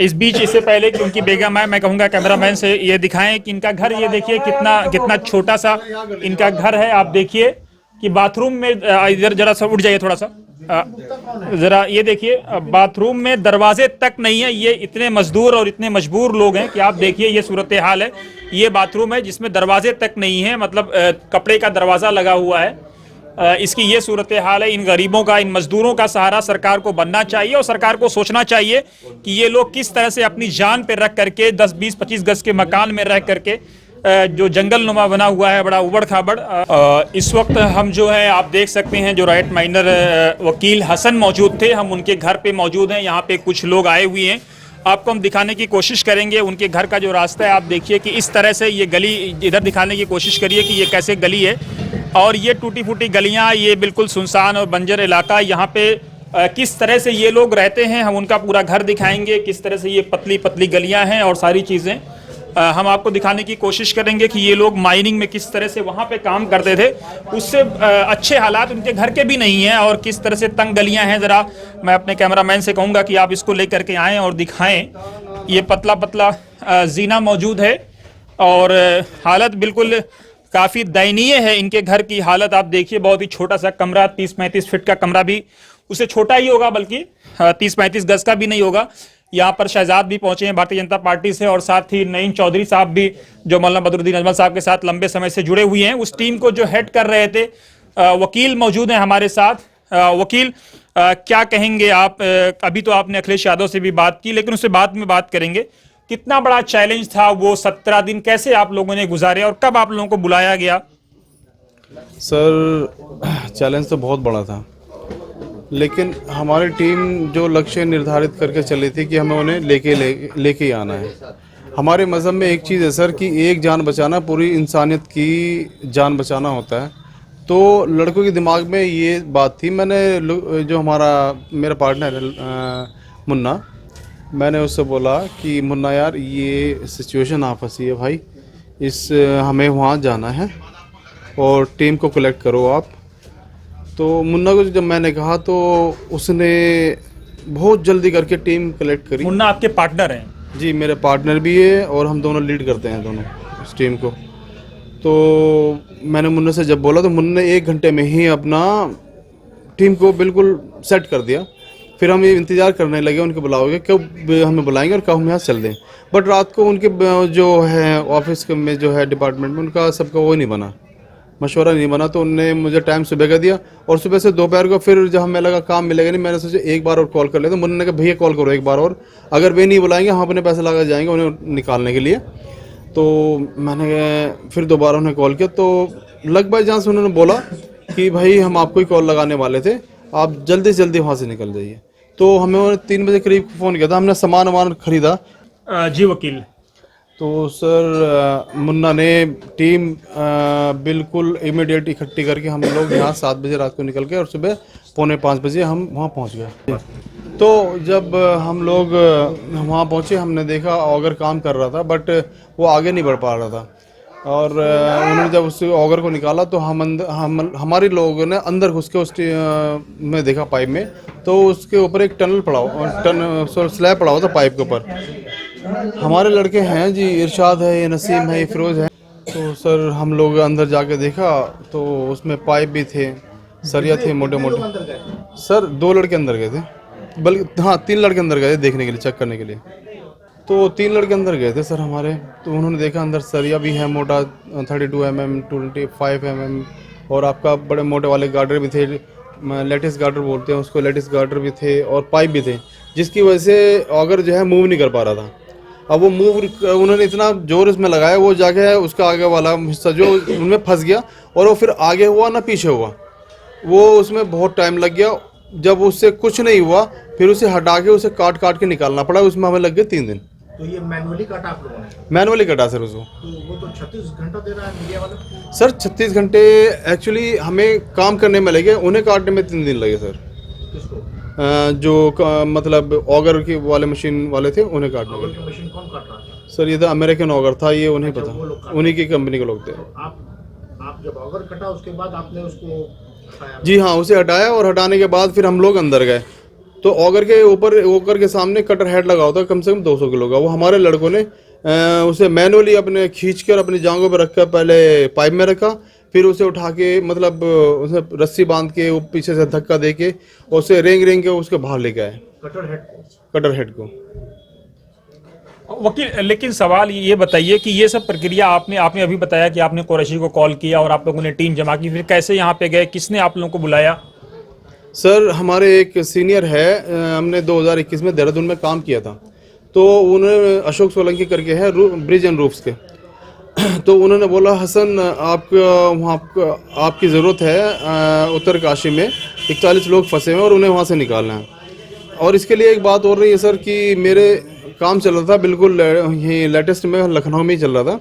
इस बीच इससे पहले कि उनकी बेगम आए, मैं कहूँगा कैमरामैन से ये दिखाएं कि इनका घर, ये देखिए कितना कितना छोटा सा इनका घर है। आप देखिए कि बाथरूम में इधर जरा सा उठ जाइए थोड़ा सा, जरा ये देखिए बाथरूम में दरवाजे तक नहीं है। ये इतने मजदूर और इतने मजबूर लोग हैं कि आप देखिए ये सूरत हाल है। ये बाथरूम है जिसमें दरवाजे तक नहीं है, मतलब कपड़े का दरवाजा लगा हुआ है। इसकी ये सूरत हाल है। इन गरीबों का, इन मजदूरों का सहारा सरकार को बनना चाहिए और सरकार को सोचना चाहिए कि ये लोग किस तरह से अपनी जान पे रख करके 10, 20, 25 गज के मकान में रह करके जो जंगल नुमा बना हुआ है, बड़ा उबड़ खाबड़। इस वक्त हम जो है आप देख सकते हैं जो राइट माइंडर वकील हसन मौजूद थे, हम उनके घर पे मौजूद हैं। यहाँ पे कुछ लोग आए हुए हैं, आपको हम दिखाने की कोशिश करेंगे उनके घर का जो रास्ता है। आप देखिए कि इस तरह से ये गली, इधर दिखाने की कोशिश करिए कि ये कैसे गली है और ये टूटी फूटी गलियां, ये बिल्कुल सुनसान और बंजर इलाका। यहाँ पे किस तरह से ये लोग रहते हैं, हम उनका पूरा घर दिखाएंगे। किस तरह से ये पतली पतली गलियां हैं और सारी चीज़ें हम आपको दिखाने की कोशिश करेंगे कि ये लोग माइनिंग में किस तरह से वहाँ पे काम करते थे, उससे अच्छे हालात उनके घर के भी नहीं हैं और किस तरह से तंग गलियां हैं। ज़रा मैं अपने कैमरामैन से कहूँगा कि आप इसको लेकर के आएँ और दिखाएँ। ये पतला पतला जीना मौजूद है और हालत बिल्कुल काफ़ी दयनीय है। इनके घर की हालत आप देखिए, बहुत ही छोटा सा कमरा, 30-35 फीट का कमरा भी उससे छोटा ही होगा, बल्कि 30-35 गज का भी नहीं होगा। यहाँ पर शहजाद भी पहुंचे हैं भारतीय जनता पार्टी से और साथ ही नईम चौधरी साहब भी, जो मौलाना बदरुद्दीन अजमल साहब के साथ लंबे समय से जुड़े हुए हैं। उस टीम को जो हेड कर रहे थे वकील मौजूद हैं हमारे साथ। वकील क्या कहेंगे आप? अभी तो आपने अखिलेश यादव से भी बात की, लेकिन उससे बाद में बात करेंगे। कितना बड़ा चैलेंज था वो 17 दिन, कैसे आप लोगों ने गुजारे और कब आप लोगों को बुलाया गया? सर चैलेंज तो बहुत बड़ा था, लेकिन हमारी टीम जो लक्ष्य निर्धारित करके चली थी कि हमें उन्हें लेके ही आना है। हमारे मज़हब में एक चीज़ है सर कि एक जान बचाना पूरी इंसानियत की जान बचाना होता है। तो लड़कों के दिमाग में ये बात थी। मैंने जो मेरा पार्टनर है मुन्ना, मैंने उससे बोला कि मुन्ना यार ये सिचुएशन आ फंसी है भाई, हमें वहाँ जाना है और टीम को कलेक्ट करो आप। तो मुन्ना को जब मैंने कहा तो उसने बहुत जल्दी करके टीम कलेक्ट करी। मुन्ना आपके पार्टनर हैं? जी, मेरे पार्टनर भी है और हम दोनों लीड करते हैं दोनों इस टीम को। तो मैंने मुन्ना से जब बोला तो मुन्ना ने 1 घंटे में ही अपना टीम को बिल्कुल सेट कर दिया। फिर हम ये इंतज़ार करने लगे उनके बुलाओगे, कब हमें बुलाएंगे और कब हम यहाँ चल दें। बट रात को उनके जो है ऑफिस में जो है डिपार्टमेंट में, उनका सबका वो नहीं बना, मशवरा नहीं बना। तो उनने मुझे टाइम सुबह का दिया और सुबह से दोपहर को फिर जब हमें लगा काम मिलेगा नहीं, मैंने सोचा एक बार और कॉल कर लेते। मुन्ना ने कहा भैया कॉल करो एक बार और, अगर वे नहीं बुलाएंगे हम अपने पैसे लगा जाएंगे उन्हें निकालने के लिए। तो मैंने फिर दोबारा उन्हें कॉल किया तो लगभग जहाँ से उन्होंने बोला कि भाई हम आपको ही कॉल लगाने वाले थे, आप जल्दी से जल्दी वहाँ से निकल जाइए। तो हमें उन्होंने 3 बजे करीब फ़ोन किया था, हमने सामान खरीदा। जी वकील। तो सर मुन्ना ने टीम बिल्कुल इमीडिएट इकट्ठी करके हम लोग यहाँ 7 बजे रात को निकल गए और सुबह 4:45 बजे हम वहाँ पहुँच गए। तो जब हम लोग वहाँ पहुँचे हमने देखा ऑगर काम कर रहा था, बट वो आगे नहीं बढ़ पा रहा था। और उन्होंने जब उस ऑगर को निकाला तो हमारे लोगों ने अंदर घुस के उस में देखा पाइप में, तो उसके ऊपर एक स्लैब पड़ा हुआ था पाइप के ऊपर। हमारे लड़के हैं जी, इरशाद है, ये नसीम है, ये फिरोज है। तो सर हम लोग अंदर जाके देखा तो उसमें पाइप भी थे, सरिया थे मोटे मोटे। सर 2 लड़के अंदर गए थे, बल्कि हाँ 3 लड़के अंदर गए थे देखने के लिए, चेक करने के लिए। तो 3 लड़के अंदर गए थे सर हमारे। तो उन्होंने देखा अंदर सरिया भी है मोटा 32 mm 25 mm, और आपका बड़े मोटे वाले गार्डर भी थे, लेटिस गार्डर बोलते हैं उसको, लेटिस गार्डर भी थे और पाइप भी थे, जिसकी वजह से ऑगर जो है मूव नहीं कर पा रहा था। अब वो उन्होंने इतना जोर इसमें लगाया, वो जाके उसका आगे वाला हिस्सा जो उनमें फंस गया और वो फिर आगे हुआ ना पीछे हुआ, वो उसमें बहुत टाइम लग गया। जब उससे कुछ नहीं हुआ फिर उसे हटा के उसे काट के निकालना पड़ा, उसमें हमें लग गए 3 दिन। तो ये मैनुअली काटा आप लोगों ने? मैनुअली कटा सर उसको। तो वो तो 36 घंटा दे रहा है मीडिया वाला। सर 36 घंटे एक्चुअली हमें काम करने में लगे, उन्हें काटने में 3 दिन लगे सर। किसको? मतलब ऑगर की वाले मशीन वाले थे, उन्हें काटने में। ऑगर की मशीन कौन काट रहा था? सर ये तो अमेरिकन ऑगर था, ये उन्हें पता, उन्हीं की कंपनी के लोग थे। तो आप जब ऑगर कटा उसके बाद आपने उसको हटाया? जी हाँ, उसे हटाया और हटाने के बाद फिर हम लोग अंदर गए तो ऑगर के सामने कटर हेड लगा होता कम से कम 200 किलो का। वो हमारे लड़कों ने उसे मैनुअली अपने खींच कर अपनी जांघों पर रखकर पहले पाइप में रखा, फिर उसे उठा के मतलब उसे रस्सी बांध के वो पीछे से धक्का दे के उसे रेंग के उसके बाहर लेके आए कटर हेड को। वकील, लेकिन सवाल ये बताइए कि ये सब प्रक्रिया आपने अभी बताया कि आपने कुरैशी को कॉल किया और आप लोगों ने टीम जमा की, फिर कैसे यहाँ पे गए, किसने आप लोगों को बुलाया? सर हमारे एक सीनियर है, हमने 2021 में देहरादून में काम किया था, तो उन्होंने अशोक सोलंकी करके है ब्रिज एंड रूफ्स के, तो उन्होंने बोला हसन आपकी ज़रूरत है उत्तरकाशी में 41 लोग फंसे हुए और उन्हें वहाँ से निकालना है। और इसके लिए एक बात हो रही है सर कि मेरे काम चल रहा था बिल्कुल यही लेटेस्ट में लखनऊ में ही चल रहा था,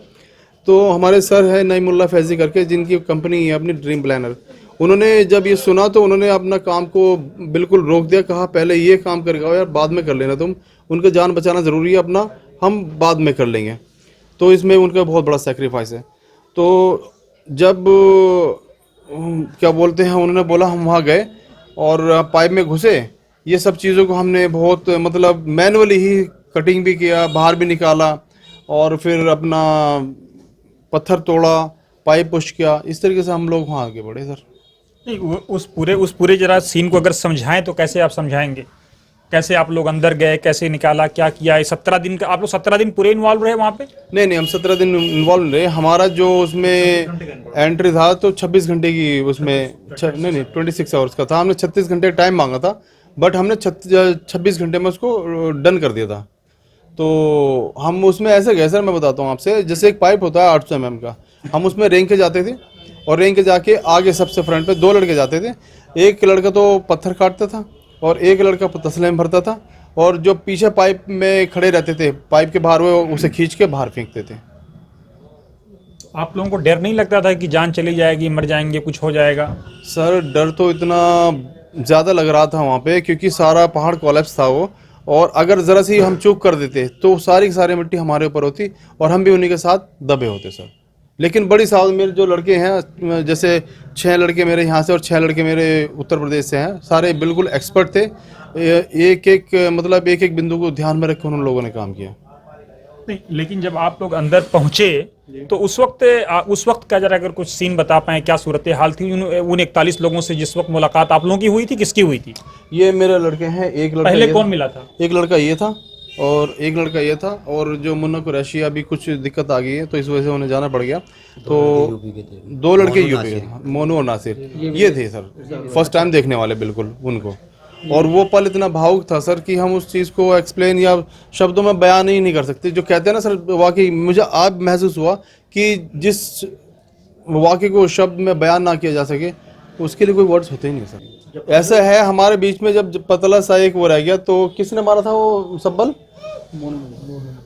तो हमारे सर है नईमुल्ला फैज़ी करके जिनकी कंपनी है अपनी ड्रीम प्लानर, उन्होंने जब ये सुना तो उन्होंने अपना काम को बिल्कुल रोक दिया, कहा पहले ये काम करके आओ यार, बाद में कर लेना, तुम उनका जान बचाना ज़रूरी है अपना, हम बाद में कर लेंगे। तो इसमें उनका बहुत बड़ा सेक्रीफाइस है। तो जब क्या बोलते हैं उन्होंने बोला, हम वहाँ गए और पाइप में घुसे, ये सब चीज़ों को हमने बहुत मतलब मैनुअली ही कटिंग भी किया, बाहर भी निकाला और फिर अपना पत्थर तोड़ा, पाइप पुश किया, इस तरीके से हम लोग वहाँ आगे बढ़े सर। नहीं, उस पूरे जरा सीन को अगर समझाएं तो कैसे आप समझाएंगे? कैसे आप लोग अंदर गए, कैसे निकाला, क्या किया? 17 दिन का आप लोग 17 दिन पूरे इन्वॉल्व रहे वहाँ पे? नहीं, हम 17 दिन इन्वॉल्व रहे। हमारा जो उसमें एंट्री था तो 26 घंटे की उसमें नहीं 26 आवर्स का था। हमने 36 घंटे टाइम मांगा था, बट हमने 26 घंटे में उसको डन कर दिया था। तो हम उसमें ऐसे गए सर, मैं बताता हूँ आपसे, जैसे एक पाइप होता है 800 mm का, हम उसमें रेंग के जाते थे और रेंग के जाके आगे सबसे फ्रंट पे 2 लड़के जाते थे। एक लड़का तो पत्थर काटता था और एक लड़का तसले में भरता था, और जो पीछे पाइप में खड़े रहते थे पाइप के बाहर वो उसे खींच के बाहर फेंकते थे। आप लोगों को डर नहीं लगता था कि जान चली जाएगी, मर जाएंगे, कुछ हो जाएगा? सर डर तो इतना ज़्यादा लग रहा था वहाँ पे, क्योंकि सारा पहाड़ कोलैप्स था वो, और अगर ज़रा सी हम चूक कर देते तो सारी की सारी मिट्टी हमारे ऊपर होती और हम भी उन्हीं के साथ दबे होते सर। लेकिन बड़ी साहब मेरे जो लड़के हैं, जैसे 6 लड़के मेरे यहाँ से और 6 लड़के मेरे उत्तर प्रदेश से हैं, सारे बिल्कुल एक्सपर्ट थे। एक एक बिंदु को ध्यान में रख के उन लोगों ने काम किया। नहीं, लेकिन जब आप लोग अंदर पहुंचे तो उस वक्त का जरा अगर कुछ सीन बता पाएं, क्या सूरत हाल थी उन 41 लोगों से जिस वक्त मुलाकात आप लोगों की हुई थी? किसकी हुई थी? ये मेरे लड़के हैं। एक लड़का पहले कौन मिला था? एक लड़का ये था और एक लड़का ये था, और जो मुन्ना कुरैशी अभी कुछ दिक्कत आ गई है तो इस वजह से उन्हें जाना पड़ गया। तो 2 लड़के यूपी के, मोनू और नासिर, ये थे सर फर्स्ट टाइम देखने वाले बिल्कुल उनको। और वो पल इतना भावुक था सर कि हम उस चीज़ को एक्सप्लेन या शब्दों में बयान ही नहीं कर सकते। जो कहते हैं ना सर, वाकई मुझे आज महसूस हुआ कि जिस वाकई को शब्द में बयान ना किया जा सके उसके लिए कोई वर्ड्स होते ही नहीं सर। ऐसा है हमारे बीच में जब पतला सा एक वो रह गया, तो किसने मारा था वो सब्बल?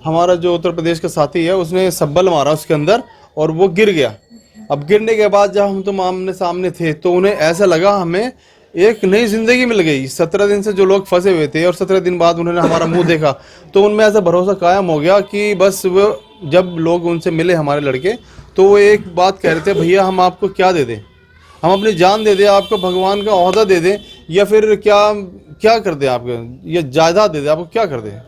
हमारा जो उत्तर प्रदेश का साथी है उसने सब्बल मारा उसके अंदर और वो गिर गया। अब गिरने के बाद जब हम तो आमने सामने थे तो उन्हें ऐसा लगा हमें एक नई जिंदगी मिल गई। 17 दिन से जो लोग फंसे हुए थे और 17 दिन बाद उन्होंने हमारा मुंह देखा तो उनमें ऐसा भरोसा कायम हो गया कि बस वो जब लोग उनसे मिले हमारे लड़के, तो वो एक बात कह रहे थे, भैया हम आपको क्या दे दें, हम अपनी जान दे दें, आपको भगवान का ओहदा दे दें, या फिर क्या कर दें आपको, ये जायदाद दे दें, आपको क्या कर दें?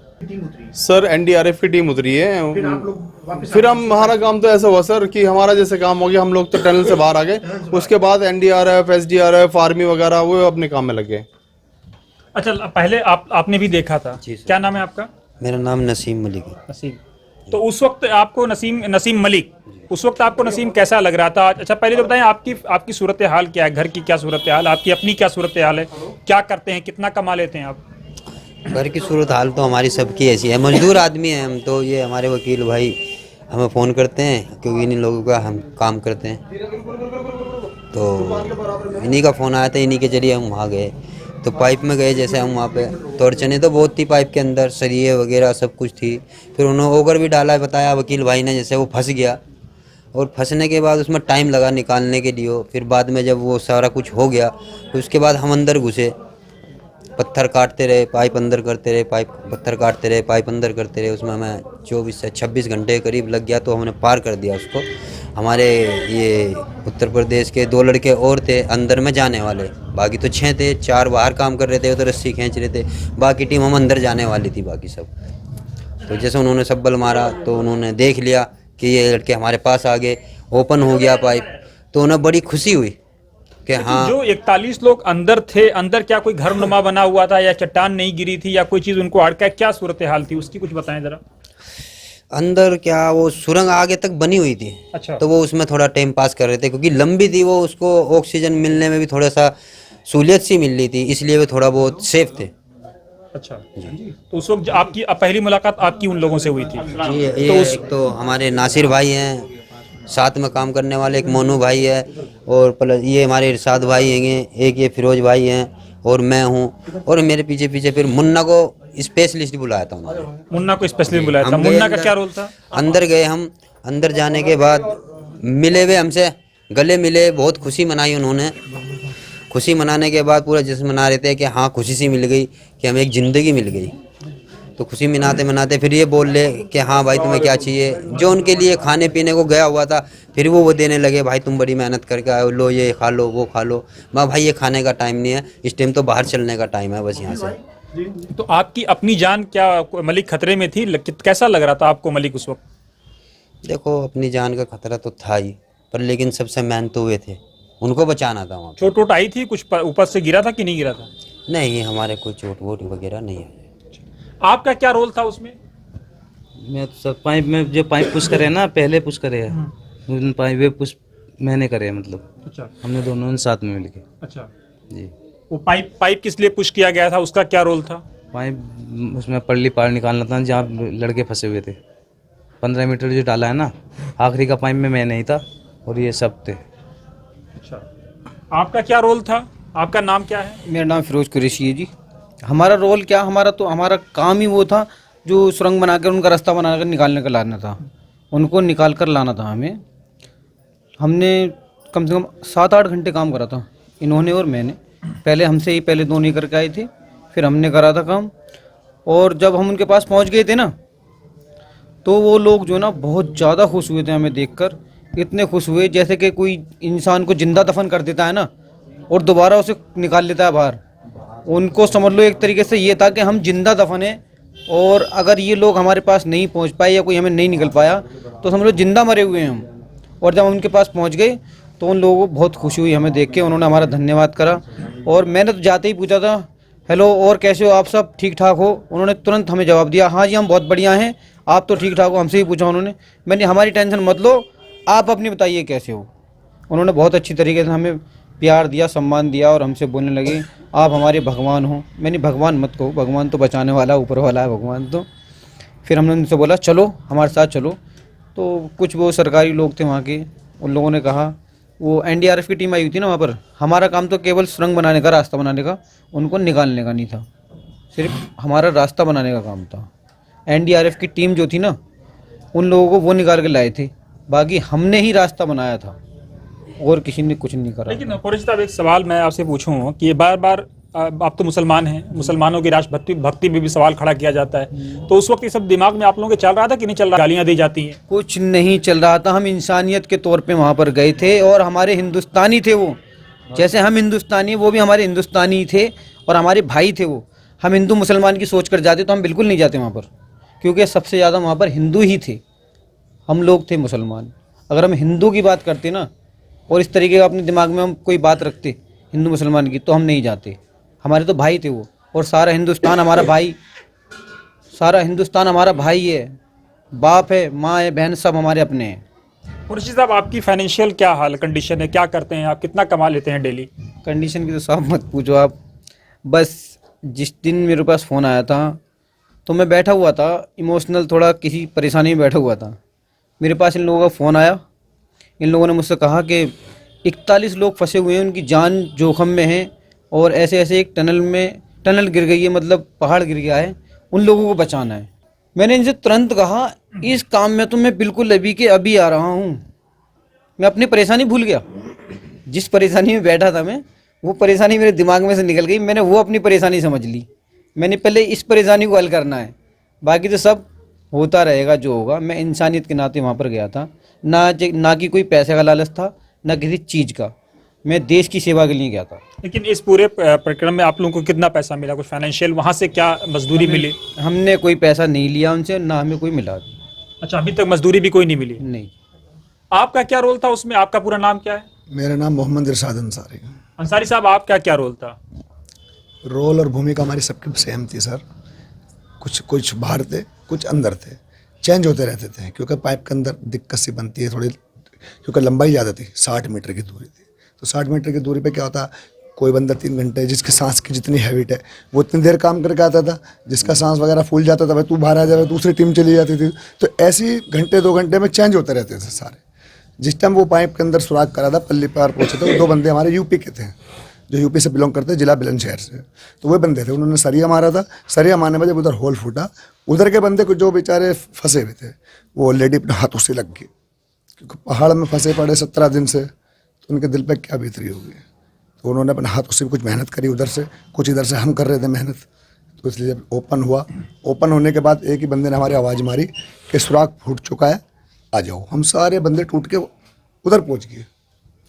सर एनडीआरएफ की टीम उतरी है। फिर हमारा काम तो ऐसा हुआ सर कि हमारा जैसे काम हो गया, हम लोग तो टनल से बाहर आ गए, उसके बाद एनडीआरएफ, एसडीआरएफ, आर्मी वगैरह वो अपने काम में लग गए। अच्छा, पहले आपने भी देखा था? क्या नाम है आपका? मेरा नाम नसीम मलिक है। नसीम। तो उस वक्त आपको नसीम मलिक, उस वक्त आपको नसीम कैसा लग रहा था? अच्छा, पहले तो बताएं आपकी सूरत हाल क्या है, घर की क्या सूरत हाल, आपकी अपनी क्या सूरत हाल है, क्या करते हैं, कितना कमा लेते हैं आप? घर की सूरत हाल तो हमारी सबकी ऐसी है, मजदूर आदमी हैं हम तो। ये हमारे वकील भाई हमें फ़ोन करते हैं क्योंकि इन्हीं लोगों का हम काम करते हैं, तो इन्हीं का फ़ोन आया था, इन्हीं के जरिए हम वहाँ गए। तो पाइप में गए जैसे हम वहाँ पे, तो अड़चने तो बहुत थी पाइप के अंदर, सरिये वगैरह सब कुछ थी। फिर उन्होंने ओवर भी डाला, बताया वकील भाई ने, जैसे वो फंस गया और फंसने के बाद उसमें टाइम लगा निकालने के लिए। फिर बाद में जब वो सारा कुछ हो गया तो उसके बाद हम अंदर घुसे, पत्थर काटते रहे, पाइप अंदर करते रहे, पत्थर काटते रहे, पाइप अंदर करते रहे। उसमें हमें 24 से 26 घंटे करीब लग गया, तो हमने पार कर दिया उसको। हमारे ये उत्तर प्रदेश के 2 लड़के और थे अंदर में जाने वाले, बाकी तो 6 थे, 4 बाहर काम कर रहे थे, उधर रस्सी खींच रहे थे, बाकी टीम हम अंदर जाने वाली थी बाकी सब। तो जैसे उन्होंने सब्बल मारा तो उन्होंने देख लिया कि ये लड़के हमारे पास आ गए, ओपन हो गया पाइप, तो उन्हें बड़ी खुशी हुई कि हाँ। जो 41 लोग अंदर थे, अंदर क्या कोई घर नुमा बना हुआ था या चट्टान नहीं गिरी थी या कोई चीज उनको अड़का, क्या सूरत हाल थी उसकी कुछ बताएं जरा। अंदर क्या वो सुरंग आगे तक बनी हुई थी, अच्छा। तो वो उसमें थोड़ा टाइम पास कर रहे थे क्योंकि लंबी थी वो, उसको ऑक्सीजन मिलने में भी थोड़ा सा सहूलियत सी मिल रही थी, इसलिए वो थोड़ा बहुत सेफ थे। अच्छा। तो उस वक्त आपकी पहली मुलाकात आपकी उन लोगों से हुई थी? जी, ये एक तो हमारे नासिर भाई हैं, साथ में काम करने वाले एक मोनू भाई है, और प्लस ये हमारे इरशाद भाई हैं, एक ये फिरोज भाई हैं, और मैं हूँ, और मेरे पीछे पीछे फिर मुन्ना को स्पेशलिस्ट बुलाया था उन्होंने। मुन्ना को स्पेशली बुलाया था। हम गए मुन्ना का अंदर- क्या रोल था? अंदर गए हम, अंदर जाने के बाद मिले वे हमसे, गले मिले, बहुत खुशी मनाई उन्होंने। खुशी मनाने के बाद पूरा जश्न मना रहे थे कि हाँ खुशी सी मिल गई कि हमें एक ज़िंदगी मिल गई। तो खुशी मनाते मनाते फिर ये बोल ले कि हाँ भाई तुम्हें क्या चाहिए, जो उनके लिए खाने पीने को गया हुआ था फिर वो देने लगे, भाई तुम बड़ी मेहनत करके आए हो, लो ये खा लो वो खा लो। मैं भाई ये खाने का टाइम नहीं है, इस टाइम तो बाहर चलने का टाइम है बस यहाँ से। तो आपकी अपनी जान क्या मलिक खतरे में थी? कैसा लग रहा था आपको मलिक उस वक्त? देखो अपनी जान का खतरा तो था ही, पर लेकिन सबसे मेहनत तो हुए थे, उनको बचाना था वहाँ पे। चोट वोट आई थी कुछ? ऊपर से गिरा था कि नहीं गिरा था? नहीं हमारे कोई चोट वोट वगैरह नहीं है। आपका क्या रोल था उसमें? मैं तो सब पाइप में जो पाइप पुश करे ना, पहले पुश करे है, उन पाइप वे पुश मैंने करे है, मतलब अच्छा हमने दोनों ने साथ में मिलके। अच्छा। जी, वो पाइप किस लिए पुश किया गया था, उसका क्या रोल था? पाइप उसमें पल्ली पार निकालना था जहाँ लड़के फंसे हुए थे। 15 मीटर जो डाला है ना, आखिरी का पाइप में मैं नहीं था और ये सब थे। अच्छा। आपका क्या रोल था? आपका नाम क्या है? मेरा नाम फिरोज कुरैशी है जी। हमारा रोल क्या, हमारा काम ही वो था जो सुरंग बनाकर उनका रास्ता बनाकर निकालने का लाना था, उनको निकाल कर लाना था हमें। हमने कम से कम 7-8 घंटे काम करा था, इन्होंने और मैंने। पहले दोनों ही करके आए थे, फिर हमने करा था काम। और जब हम उनके पास पहुंच गए थे ना, तो वो लोग जो ना बहुत ज़्यादा खुश हुए थे हमें देखकर। इतने खुश हुए जैसे कि कोई इंसान को जिंदा दफन कर देता है ना और दोबारा उसे निकाल लेता है बाहर। उनको समझ लो एक तरीके से ये था कि हम जिंदा दफन हैं, और अगर ये लोग हमारे पास नहीं पहुंच पाए या कोई हमें नहीं निकल पाया तो समझ लो जिंदा मरे हुए हैं हम। और जब हम उनके पास पहुंच गए तो उन लोगों को बहुत खुशी हुई हमें देख के, उन्होंने हमारा धन्यवाद करा। और मैंने तो जाते ही पूछा था, हेलो और कैसे हो आप, सब ठीक ठाक हो? उन्होंने तुरंत हमें जवाब दिया, हाँ जी हम बहुत बढ़िया हैं, आप तो ठीक ठाक हो? हमसे ही पूछा उन्होंने। मैंने हमारी टेंशन मत लो, आप अपनी बताइए कैसे हो। उन्होंने बहुत अच्छी तरीके से हमें प्यार दिया, सम्मान दिया, और हमसे बोलने लगे आप हमारे भगवान हो। मैंने भगवान मत कहो, भगवान तो बचाने वाला ऊपर वाला है भगवान तो। फिर हमने उनसे बोला चलो हमारे साथ चलो। तो कुछ वो सरकारी लोग थे वहाँ के, उन लोगों ने कहा, वो एनडीआरएफ की टीम आई हुई थी ना वहाँ पर, हमारा काम तो केवल सुरंग बनाने का, रास्ता बनाने का, उनको निकालने का नहीं था, सिर्फ हमारा रास्ता बनाने का काम था। एनडीआरएफ की टीम जो थी ना, उन लोगों को वो निकाल के लाए थे, बाकी हमने ही रास्ता बनाया था और किसी ने कुछ नहीं करा। लेकिन कुरैशी साहब एक सवाल मैं आपसे पूछूं कि बार बार आप तो मुसलमान हैं, मुसलमानों की राष्ट्रभक्ति में भी सवाल खड़ा किया जाता है, तो उस वक्त ये सब दिमाग में आप लोगों के चल रहा था कि नहीं चल रहा? गालियां दी जाती हैं? कुछ नहीं चल रहा था। हम इंसानियत के तौर पे वहाँ पर गए थे और हमारे हिंदुस्तानी थे वो, जैसे हम हिंदुस्तानी वो भी हमारे हिंदुस्तानी थे और हमारे भाई थे वो। हम हिंदू मुसलमान की सोच कर जाते तो हम बिल्कुल नहीं जाते वहाँ पर, क्योंकि सबसे ज़्यादा वहाँ पर हिंदू ही थे, हम लोग थे मुसलमान। अगर हम हिंदू की बात करते ना और इस तरीके का अपने दिमाग में हम कोई बात रखते हिंदू मुसलमान की, तो हम नहीं जाते। हमारे तो भाई थे वो, और सारा हिंदुस्तान हमारा भाई, सारा हिंदुस्तान हमारा भाई है, बाप है, माँ है, बहन, सब हमारे अपने हैं। कुरैशी साहब आपकी फाइनेंशियल क्या हाल कंडीशन है, क्या करते हैं आप, कितना कमा लेते हैं डेली? कंडीशन की तो साहब मत पूछो आप। बस जिस दिन मेरे पास फ़ोन आया था तो मैं बैठा हुआ था, इमोशनल थोड़ा किसी परेशानी में बैठा हुआ था। मेरे पास इन लोगों का फ़ोन आया, इन लोगों ने मुझसे कहा कि 41 लोग फंसे हुए हैं, उनकी जान जोखम में है, और ऐसे ऐसे एक टनल गिर गई है, मतलब पहाड़ गिर गया है, उन लोगों को बचाना है। मैंने इनसे तुरंत कहा इस काम में तो मैं बिल्कुल अभी के अभी आ रहा हूँ। मैं अपनी परेशानी भूल गया, जिस परेशानी में बैठा था मैं, वो परेशानी मेरे दिमाग में से निकल गई। मैंने वो अपनी परेशानी समझ ली, मैंने पहले इस परेशानी को हल करना है, बाकी तो सब होता रहेगा जो होगा। मैं इंसानियत के नाते वहाँ पर गया था, ना कि कोई पैसे का लालच था, ना किसी चीज़ का। मैं देश की सेवा के लिए गया था। लेकिन इस पूरे प्रकरण में आप लोगों को कितना पैसा मिला, कुछ फाइनेंशियल वहां से क्या मजदूरी मिली? हमने कोई पैसा नहीं लिया उनसे, ना हमें कोई मिला। अच्छा, अभी तक मजदूरी भी कोई नहीं मिली? नहीं। आपका क्या रोल था उसमें? आपका पूरा नाम क्या है? मेरा नाम मोहम्मद इरशाद अंसारी। अंसारी साहब, आपका क्या रोल था? रोल और भूमिका हमारी सबकी सेम थी सर। कुछ बाहर थे, कुछ अंदर थे, चेंज होते रहते थे, क्योंकि पाइप के अंदर दिक्कत सी बनती है थोड़ी, क्योंकि लंबाई ज़्यादा थी, 60 मीटर की दूरी थी। तो 60 मीटर की दूरी पे क्या होता, कोई बंदा 3 घंटे, जिसकी सांस की जितनी हैबिट है वो इतनी देर काम करके आता था, जिसका सांस वगैरह फूल जाता था भाई तू बाहर आ जाए, दूसरी टीम चली जाती थी। तो ऐसी घंटे 2 घंटे में चेंज होते रहते थे सारे। जिस टाइम वो पाइप के अंदर सुराख करा था, पल्ली पार पहुँचे थे, वो 2 बंदे हमारे यूपी के थे, जो यूपी से बिलोंग करते, जिला बुलंदशहर से। तो वो बंदे थे, उन्होंने सरिया मारा था। सरिया मारने में जब उधर होल फूटा, उधर के बंदे को जो बेचारे फंसे हुए थे वो ऑलरेडी अपने हाथों से लग गए, क्योंकि पहाड़ में फंसे पड़े 17 दिन से, तो उनके दिल पे क्या बीत रही होगी। तो उन्होंने अपने हाथों से कुछ मेहनत करी उधर से, कुछ इधर से हम कर रहे थे मेहनत। तो इसलिए जब ओपन हुआ, ओपन होने के बाद एक ही बंदे ने हमारी आवाज़ मारी कि सुराख फूट चुका है, आ जाओ। हम सारे बंदे टूट के उधर पहुँच गए।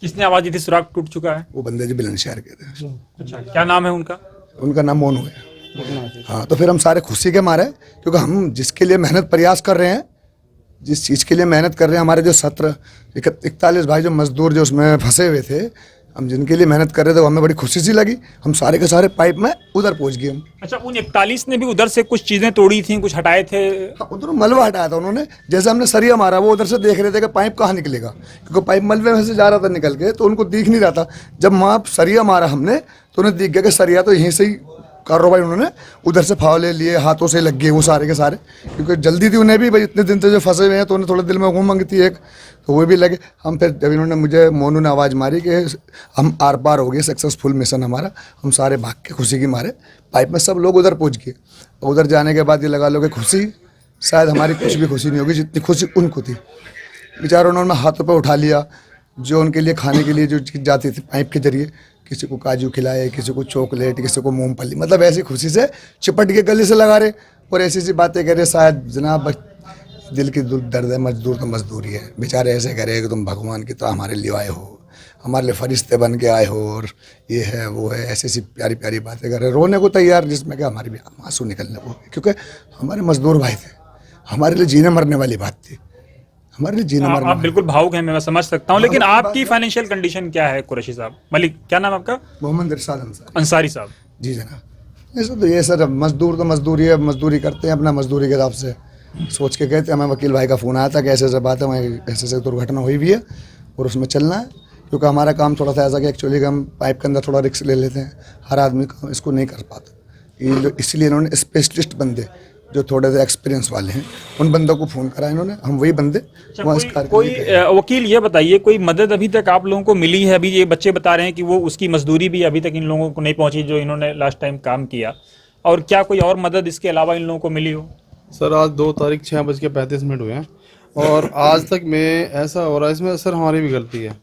किसने आवाज दी थी सुराख टूट चुका है? वो बंदे जो बुलंदशहर के थे। अच्छा, क्या नाम है उनका? उनका नाम मोनू है। हाँ, तो फिर हम सारे खुशी के मारे, क्योंकि हम जिसके लिए मेहनत प्रयास कर रहे हैं, जिस चीज़ के लिए मेहनत कर रहे हैं, हमारे जो 41 भाई जो मजदूर जो उसमें फंसे हुए थे, हम जिनके लिए मेहनत कर रहे थे, वो हमें बड़ी खुशी सी लगी। हम सारे के सारे पाइप में उधर पहुंच गए हम। अच्छा, उन 41 ने भी उधर से कुछ चीजें तोड़ी थी, कुछ हटाए थे? हाँ, उधर मलबा हटाया था उन्होंने। जैसे हमने सरिया मारा, वो उधर से देख रहे थे कि पाइप कहाँ निकलेगा, क्योंकि पाइप मलबे में से जा रहा था निकल के, तो उनको दिख नहीं रहा था। जब वहाँ सरिया मारा हमने, तो उन्हें दिख गया कि सरिया तो यहीं से ही कार्रवाई, उन्होंने उधर से फावले लिए, हाथों से लग गए वो सारे के सारे, क्योंकि जल्दी थी उन्हें भी, भाई इतने दिन से जो फंसे हुए हैं, तो उन्हें थोड़े दिल में उमंग थी एक, तो वो भी लगे। हम फिर जब इन्होंने मुझे, मोनू ने आवाज़ मारी कि हम आर पार हो गए, सक्सेसफुल मिशन हमारा, हम सारे भाग के खुशी के मारे पाइप में सब लोग उधर पहुँच गए। उधर जाने के बाद ये लगा लो कि खुशी शायद हमारी कुछ भी खुशी नहीं होगी जितनी खुशी उनको थी। बेचारों उन्होंने हाथों पर उठा लिया, जो उनके लिए खाने के लिए जो चीज़ जाती थी पाइप के जरिए, किसी को काजू खिलाए, किसी को चॉकलेट, किसी को मूंगफली, मतलब ऐसी खुशी से चिपट के गले से लगा रहे और ऐसी सी बातें कह रहे। शायद जनाब दिल की दर्द है, मजदूर तो मजदूरी है। बेचारे ऐसे कह रहे कि तुम भगवान की तो हमारे लिए आए हो, हमारे लिए फरिश्ते बन के आए हो, और ये है वो है, ऐसी सी प्यारी प्यारी बातें कर रहे, रोने को तैयार, जिसमें क्या हमारी भी आंसू निकलने को, क्योंकि हमारे मजदूर भाई थे, हमारे लिए जीने मरने वाली बात थी, हमारे लिए जीना मरना। आप बिल्कुल भावुक हैं, मैं समझ सकता हूं, लेकिन आपकी फाइनेंशियल कंडीशन क्या है कुरैशी साहब? मलिक, क्या नाम आपका? मोहम्मद इरशाद अंसारी साहब। जी जनाब। ऐसा तो ये सर, मजदूर तो मजदूरी है, मजदूरी करते हैं अपना, मजदूरी के हिसाब से सोच के गए थे। हमें वकील भाई का फ़ोन आया था कि ऐसे ऐसे बात है, वहीं ऐसे ऐसे दुर्घटना हुई भी है और उसमें चलना है, क्योंकि हमारा काम थोड़ा सा ऐसा कि एक्चुअली हम पाइप के अंदर थोड़ा रिस्क ले लेते हैं, हर आदमी इसको नहीं कर पाता। इसलिए इन्होंने स्पेशलिस्ट बंदे जो थोड़े से एक्सपीरियंस वाले हैं, उन बंदों को फ़ोन करा इन्होंने, हम वही बंदे कोई वकील ये बताइए, कोई मदद अभी तक आप लोगों को मिली है? अभी ये बच्चे बता रहे हैं कि वो उसकी मजदूरी भी अभी तक इन लोगों को नहीं पहुंची जो इन्होंने लास्ट टाइम काम किया, और क्या कोई और मदद इसके अलावा इन लोगों को मिली हो? सर आज 2 तारीख 6:35 हुए हैं और आज तक में ऐसा हो रहा है, इसमें सर हमारी भी गलती है,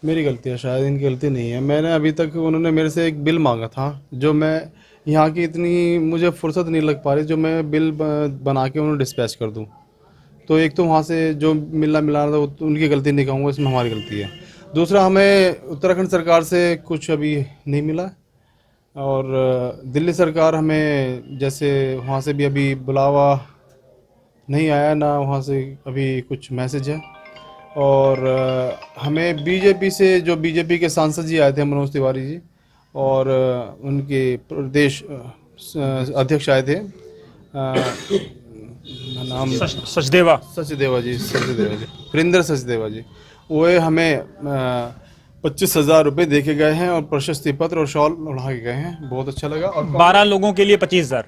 मेरी गलती है, शायद इनकी गलती नहीं है। मैंने अभी तक, उन्होंने मेरे से एक बिल मांगा था, जो मैं यहाँ की इतनी मुझे फुर्सत नहीं लग पा रही, जो मैं बिल बना के उन्हें डिस्पैच कर दूँ। तो एक तो वहाँ से जो मिलना था उनकी गलती नहीं कहूँगा, इसमें हमारी गलती है। दूसरा, हमें उत्तराखंड सरकार से कुछ अभी नहीं मिला, और दिल्ली सरकार हमें जैसे वहाँ से भी अभी बुलावा नहीं आया ना, वहाँ से अभी कुछ मैसेज है। और हमें बीजेपी से, जो बीजेपी के सांसद जी आए थे, मनोज तिवारी जी, और उनके प्रदेश अध्यक्ष आए थे, नाम सचदेवा जी, वरिंदर सचदेवा जी, वो हमें 25,000 रुपये दे के गए हैं और प्रशस्ति पत्र और शॉल उड़ा के गए हैं। बहुत अच्छा लगा। और 12 लोगों के लिए 25,000?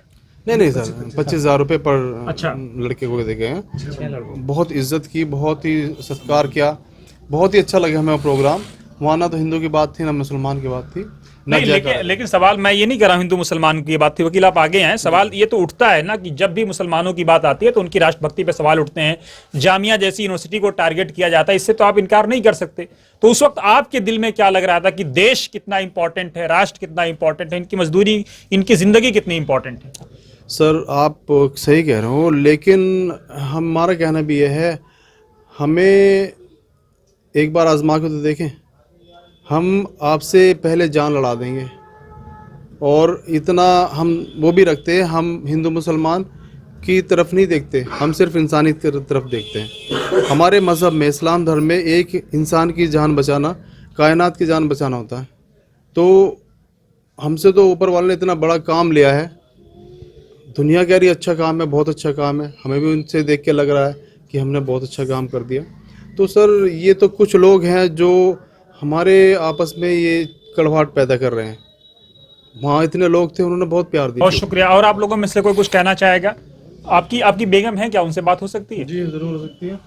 नहीं सर, 25,000 रुपये पर अच्छा लड़के को दे गए हैं। बहुत इज्जत की, बहुत ही सत्कार किया, बहुत ही अच्छा लगा हमें प्रोग्राम। वहाँ ना तो हिंदू की बात थी ना मुसलमान की बात थी। नहीं, लेकिन सवाल मैं ये नहीं कर रहा हूँ हिंदू मुसलमान की बात थी, वकील आप आगे हैं। सवाल ये तो उठता है ना कि जब भी मुसलमानों की बात आती है तो उनकी राष्ट्रभक्ति पे सवाल उठते हैं, जामिया जैसी यूनिवर्सिटी को टारगेट किया जाता है, इससे तो आप इनकार नहीं कर सकते। तो उस वक्त आपके दिल में क्या लग रहा था कि देश कितना इंपॉर्टेंट है, राष्ट्र कितना इंपॉर्टेंट है, इनकी मजदूरी, इनकी जिंदगी कितनी इंपॉर्टेंट है? सर आप सही कह रहे हो, लेकिन हमारा कहना भी यह है, हमें एक बार आजमा के तो देखें। हम आपसे पहले जान लड़ा देंगे, और इतना हम वो भी रखते हैं, हम हिंदू मुसलमान की तरफ नहीं देखते, हम सिर्फ इंसानी तरफ देखते हैं। हमारे मज़हब में, इस्लाम धर्म में, एक इंसान की जान बचाना कायनात की जान बचाना होता है। तो हमसे तो ऊपर वाले ने इतना बड़ा काम लिया है, दुनिया कह रही अच्छा काम है, बहुत अच्छा काम है, हमें भी उनसे देख के लग रहा है कि हमने बहुत अच्छा काम कर दिया। तो सर ये तो कुछ लोग हैं जो हमारे आपस में ये कड़वाहट पैदा कर रहे हैं। वहाँ इतने लोग थे, उन्होंने बहुत प्यार दिया। बहुत शुक्रिया। और आप लोगों में से कोई कुछ कहना चाहेगा? आपकी बेगम है क्या, उनसे बात हो सकती है? जी जरूर हो सकती है।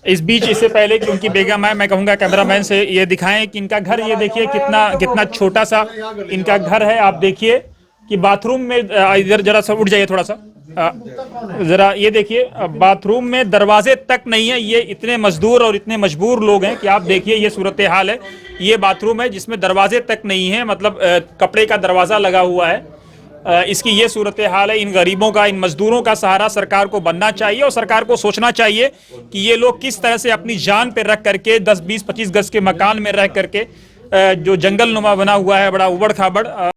इस बीच, इससे पहले कि उनकी बेगम आए, मैं कहूंगा कैमरामैन से ये दिखाएं कि इनका घर ये देखिए कितना छोटा सा इनका घर है। आप देखिए कि बाथरूम में इधर जरा सा उठ जाइए थोड़ा सा, जरा ये देखिए बाथरूम में दरवाजे तक नहीं है। ये इतने मजदूर और इतने मजबूर लोग हैं कि आप देखिए ये सूरत हाल है। ये बाथरूम है जिसमें दरवाजे तक नहीं है, मतलब कपड़े का दरवाजा लगा हुआ है। इसकी ये सूरत हाल है। इन गरीबों का, इन मजदूरों का सहारा सरकार को बनना चाहिए, और सरकार को सोचना चाहिए कि ये लोग किस तरह से अपनी जान पे रख करके 10, 20, 25 गज के मकान में रह करके जो जंगल नुमा बना हुआ है, बड़ा उबड़ खाबड़